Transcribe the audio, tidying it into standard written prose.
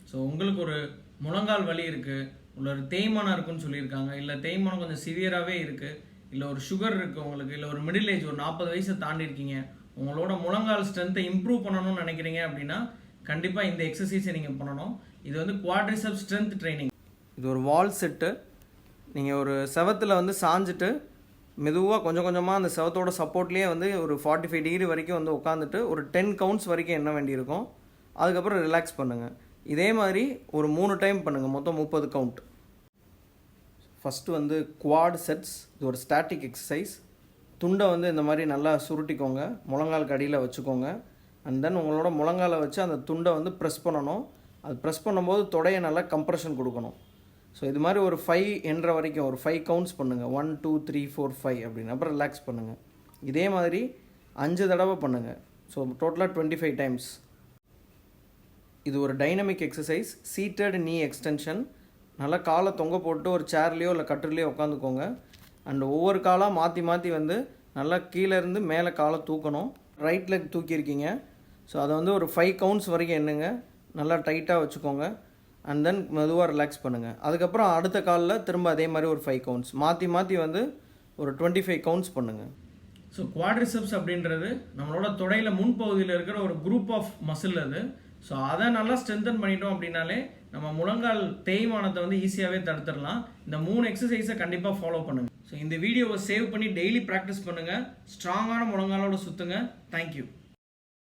So உங்களுக்கு ஒரு முழங்கால் வலி இருக்குது, உள்ள ஒரு தேய்மானம் இருக்குன்னு சொல்லியிருக்காங்க, இல்லை தேய்மானம் கொஞ்சம் சிவியராகவே இருக்குது, இல்லை ஒரு சுகர் இருக்குது உங்களுக்கு, இல்லை ஒரு மிடில் ஏஜ் ஒரு 40 வயசை தாண்டிருக்கீங்க, உங்களோட முழங்கால் ஸ்ட்ரென்த்தை இம்ப்ரூவ் பண்ணணும்னு நினைக்கிறீங்க அப்படின்னா கண்டிப்பாக இந்த எக்ஸசைஸை நீங்கள் பண்ணணும். இது வந்து குவாட்ரிசெப்ஸ் ஸ்ட்ரென்த் ட்ரைனிங். இது ஒரு வால் செட்டு. நீங்கள் ஒரு செவத்தில் வந்து சாஞ்சிட்டு மெதுவாக கொஞ்சம் கொஞ்சமாக அந்த செவத்தோட சப்போர்ட்லேயே வந்து ஒரு 45 டிகிரி வரைக்கும் வந்து உட்காந்துட்டு ஒரு 10 கவுண்ட்ஸ் வரைக்கும் என்ன வேண்டியிருக்கும். அதுக்கப்புறம் ரிலாக்ஸ் பண்ணுங்கள். இதே மாதிரி ஒரு 3 டைம் பண்ணுங்கள், மொத்தம் 30 கவுண்ட். ஃபஸ்ட்டு வந்து குவாட் செட்ஸ். இது ஒரு ஸ்டாட்டிக் எக்ஸசைஸ். துண்டை வந்து இந்த மாதிரி நல்லா சுருட்டிக்கோங்க, முழங்கால் கடியில் வச்சுக்கோங்க. அண்ட் தென் உங்களோட முழங்காலை வச்சு அந்த துண்டை வந்து ப்ரெஸ் பண்ணணும். அது ப்ரெஸ் பண்ணும்போது தொடையை நல்லா கம்ப்ரெஷன் கொடுக்கணும். ஸோ இது மாதிரி ஒரு 5 என்ற வரைக்கும் ஒரு 5 கவுண்ட்ஸ் பண்ணுங்கள். 1 2 3 4 5 அப்படின்னு. அப்புறம் ரிலாக்ஸ் பண்ணுங்கள். இதே மாதிரி 5 தடவை பண்ணுங்கள். ஸோ டோட்டலாக 25 டைம்ஸ். இது ஒரு டைனமிக் எக்ஸசைஸ். சீட்டட் நீ எக்ஸ்டென்ஷன். நல்லா காலை தொங்க போட்டு ஒரு சேர்லேயோ இல்லை கட்டிலையோ உட்காந்துக்கோங்க. அண்ட் ஒவ்வொரு காலாக மாற்றி மாற்றி வந்து நல்லா கீழேருந்து மேலே காலை தூக்கணும். Right leg தூக்கியிருக்கீங்க. ஸோ அதை வந்து ஒரு 5 கவுண்ட்ஸ் வரைக்கும் எண்ணுங்க. நல்லா டைட்டாக வச்சுக்கோங்க. அண்ட் தென் மெதுவாக ரிலாக்ஸ் பண்ணுங்கள். அதுக்கப்புறம் அடுத்த காலில் திரும்ப அதே மாதிரி ஒரு 5 கவுண்ட்ஸ் மாற்றி மாற்றி வந்து ஒரு 25 கவுண்ட்ஸ் பண்ணுங்கள். ஸோ குவாட்ரிசெப்ஸ் அப்படின்றது நம்மளோட தொடையில் முன்பகுதியில் இருக்கிற ஒரு குரூப் ஆஃப் மசில் அது. ஸோ அதை நல்லா ஸ்ட்ரென்தன் பண்ணிட்டோம் அப்படின்னாலே நம்ம முழங்கால் தேய்மானத்தை வந்து ஈஸியாகவே தடுத்துடலாம். இந்த 3 எக்ஸசைஸை கண்டிப்பாக ஃபாலோ பண்ணுங்கள். ஸோ இந்த வீடியோவை சேவ் பண்ணி டெய்லி ப்ராக்டிஸ் பண்ணுங்கள். ஸ்ட்ராங்கான முழங்காலோட சுற்றுங்க. தேங்க்யூ.